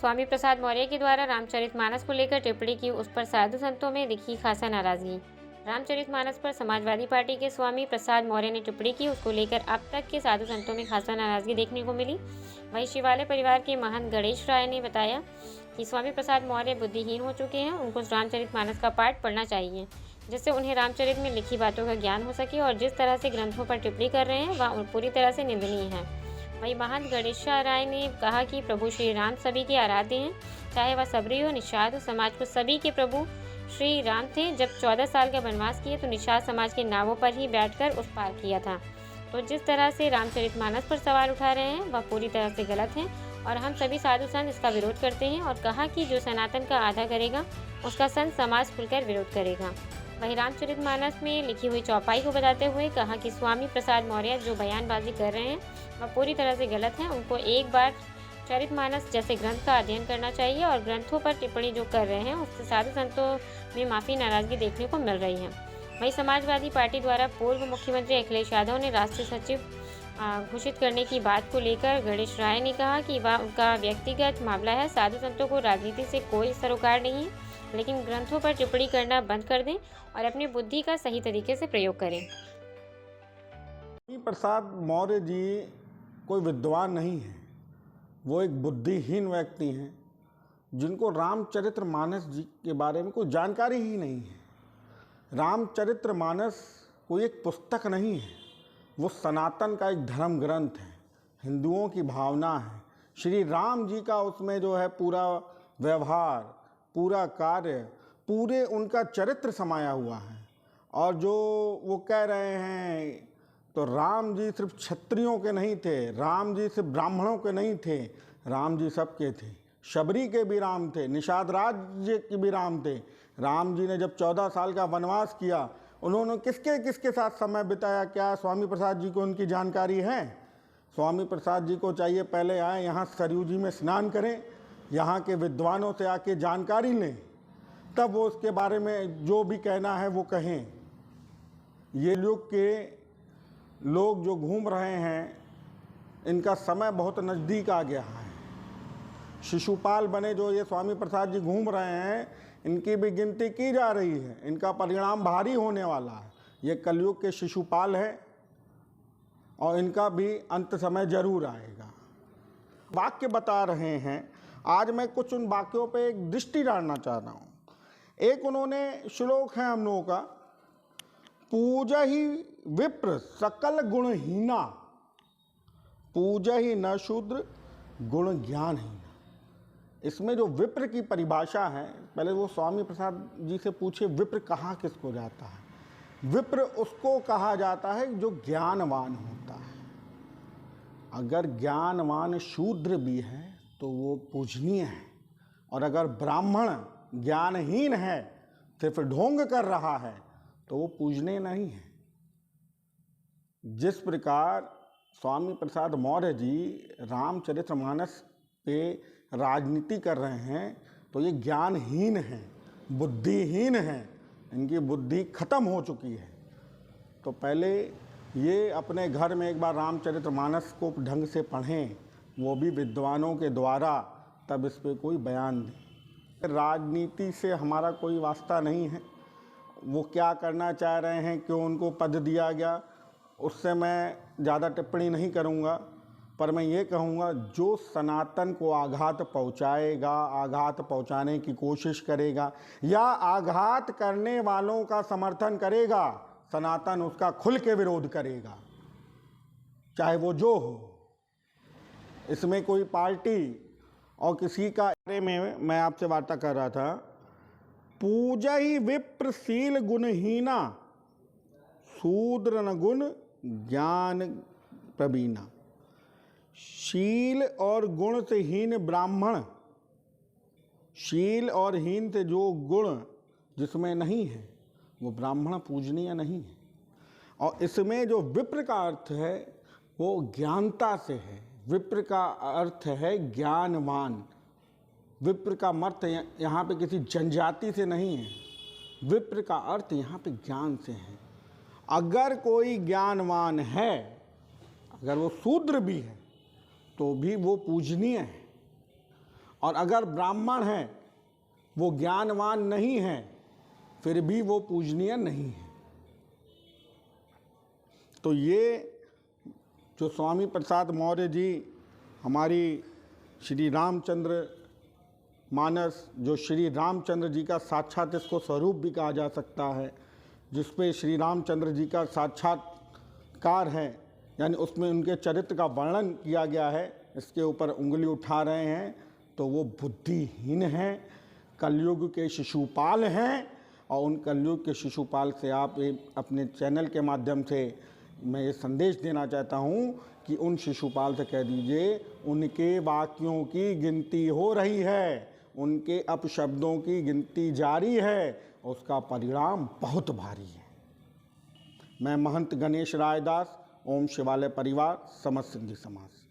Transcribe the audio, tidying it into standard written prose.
स्वामी प्रसाद मौर्य के द्वारा रामचरितमानस को लेकर टिप्पणी की, उस पर साधु संतों में दिखी खासा नाराजगी। रामचरितमानस पर समाजवादी पार्टी के स्वामी प्रसाद मौर्य ने टिप्पणी की, उसको लेकर अब तक के साधु संतों में खासा नाराजगी देखने को मिली। वहीं शिवालय परिवार के महंत गणेश राय ने बताया कि स्वामी प्रसाद मौर्य बुद्धिहीन हो चुके हैं, उनको रामचरितमानस का पाठ पढ़ना चाहिए, जिससे उन्हें रामचरित में लिखी बातों का ज्ञान हो सके, और जिस तरह से ग्रंथों पर टिप्पणी कर रहे हैं वह पूरी तरह से निंदनीय है। वहीं महंत गणेश राय ने कहा कि प्रभु श्री राम सभी के आराध्य हैं, चाहे वह सबरी हो, निषाद हो, समाज को सभी के प्रभु श्री राम थे। जब 14 साल का वनवास किए तो निषाद समाज के नावों पर ही बैठकर उस पार किया था। तो जिस तरह से रामचरितमानस पर सवाल उठा रहे हैं वह पूरी तरह से गलत है, और हम सभी साधु संत इसका विरोध करते हैं, और कहा कि जो सनातन का आधा करेगा उसका संत समाज खुलकर विरोध करेगा। वहीं रामचरितमानस में लिखी हुई चौपाई को बताते हुए कहा कि स्वामी प्रसाद मौर्य जो बयानबाजी कर रहे हैं वह पूरी तरह से गलत है। उनको एक बार चरितमानस जैसे ग्रंथ का अध्ययन करना चाहिए, और ग्रंथों पर टिप्पणी जो कर रहे हैं उससे साधु संतों में माफ़ी नाराजगी देखने को मिल रही है। वहीं समाजवादी पार्टी द्वारा पूर्व मुख्यमंत्री अखिलेश यादव ने राष्ट्रीय सचिव घोषित करने की बात को लेकर गणेश राय ने कहा कि वह उनका व्यक्तिगत मामला है, साधु संतों को राजनीति से कोई सरोकार नहीं है, लेकिन ग्रंथों पर टिप्पणी करना बंद कर दें और अपनी बुद्धि का सही तरीके से प्रयोग करें। स्वामी प्रसाद मौर्य जी कोई विद्वान नहीं है, वो एक बुद्धिहीन व्यक्ति हैं जिनको रामचरितमानस जी के बारे में कोई जानकारी ही नहीं है। रामचरितमानस कोई एक पुस्तक नहीं है, वो सनातन का एक धर्म ग्रंथ है, हिंदुओं की भावना है। श्री राम जी का उसमें जो है पूरा व्यवहार, पूरा कार्य, पूरे उनका चरित्र समाया हुआ है। और जो वो कह रहे हैं तो राम जी सिर्फ क्षत्रियों के नहीं थे, राम जी सिर्फ ब्राह्मणों के नहीं थे, राम जी सबके थे। शबरी के भी राम थे, निषाद राज्य के भी राम थे। राम जी ने जब 14 साल का वनवास किया, उन्होंने किसके किसके साथ समय बिताया, क्या स्वामी प्रसाद जी को उनकी जानकारी है? स्वामी प्रसाद जी को चाहिए पहले आए यहाँ सरयू जी में स्नान करें, यहाँ के विद्वानों से आके जानकारी लें, तब वो उसके बारे में जो भी कहना है वो कहें। ये युग के लोग जो घूम रहे हैं इनका समय बहुत नज़दीक आ गया है। शिशुपाल बने जो ये स्वामी प्रसाद जी घूम रहे हैं, इनकी भी गिनती की जा रही है, इनका परिणाम भारी होने वाला है। ये कलयुग के शिशुपाल हैं और इनका भी अंत समय जरूर आएगा। वाक्य बता रहे हैं, आज मैं कुछ उन वाक्यों पे एक दृष्टि डालना चाह रहा हूँ। एक उन्होंने श्लोक है हम लोगों का, पूजा ही विप्र सकल गुणहीना, पूजा ही न शूद्र गुण ज्ञानहीना। इसमें जो विप्र की परिभाषा है, पहले वो स्वामी प्रसाद जी से पूछे विप्र कहा किसको जाता है। विप्र उसको कहा जाता है जो ज्ञानवान होता है। अगर ज्ञानवान शूद्र भी है तो वो पूजनीय है, और अगर ब्राह्मण ज्ञानहीन है, सिर्फ ढोंग कर रहा है, तो वो पूजनीय नहीं है। जिस प्रकार स्वामी प्रसाद मौर्य जी रामचरितमानस पे राजनीति कर रहे हैं, तो ये ज्ञानहीन हैं, बुद्धिहीन हैं, इनकी बुद्धि खत्म हो चुकी है। तो पहले ये अपने घर में एक बार रामचरितमानस को ढंग से पढ़ें, वो भी विद्वानों के द्वारा, तब इस पे कोई बयान दें। राजनीति से हमारा कोई वास्ता नहीं है, वो क्या करना चाह रहे हैं, क्यों उनको पद दिया गया, उससे मैं ज़्यादा टिप्पणी नहीं करूँगा। पर मैं ये कहूँगा, जो सनातन को आघात पहुँचाएगा, आघात पहुँचाने की कोशिश करेगा या आघात करने वालों का समर्थन करेगा, सनातन उसका खुल के विरोध करेगा, चाहे वो जो हो। इसमें कोई पार्टी और किसी का बारे में मैं आपसे वार्ता कर रहा था। पूजा ही विप्रशील गुणहीना, शूद्र न गुण ज्ञान प्रवीणा। शील और गुण से हीन ब्राह्मण, शील और हीन से जो गुण जिसमें नहीं है वो ब्राह्मण पूजनीय नहीं है। और इसमें जो विप्र का अर्थ है वो ज्ञानता से है। विप्र का अर्थ है ज्ञानवान। विप्र का अर्थ यहाँ पे किसी जनजाति से नहीं है, विप्र का अर्थ यहाँ पे ज्ञान से है। अगर कोई ज्ञानवान है, अगर वो शूद्र भी है, तो भी वो पूजनीय है। और अगर ब्राह्मण हैं, वो ज्ञानवान नहीं हैं, फिर भी वो पूजनीय नहीं है। तो ये जो स्वामी प्रसाद मौर्य जी हमारी श्री रामचंद्र मानस, जो श्री रामचंद्र जी का साक्षात इसको स्वरूप भी कहा जा सकता है, जिस पे श्री रामचंद्र जी का साक्षात्कार है, यानी उसमें उनके चरित्र का वर्णन किया गया है, इसके ऊपर उंगली उठा रहे हैं तो वो बुद्धिहीन हैं, कलयुग के शिशुपाल हैं। और उन कलयुग के शिशुपाल से आप अपने चैनल के माध्यम से मैं ये संदेश देना चाहता हूँ कि उन शिशुपाल से कह दीजिए, उनके वाक्यों की गिनती हो रही है, उनके अपशब्दों की गिनती जारी है, उसका परिणाम बहुत भारी है। मैं महंत गणेश रायदास, ओम शिवालय परिवार, समस्त सिंधी समाज।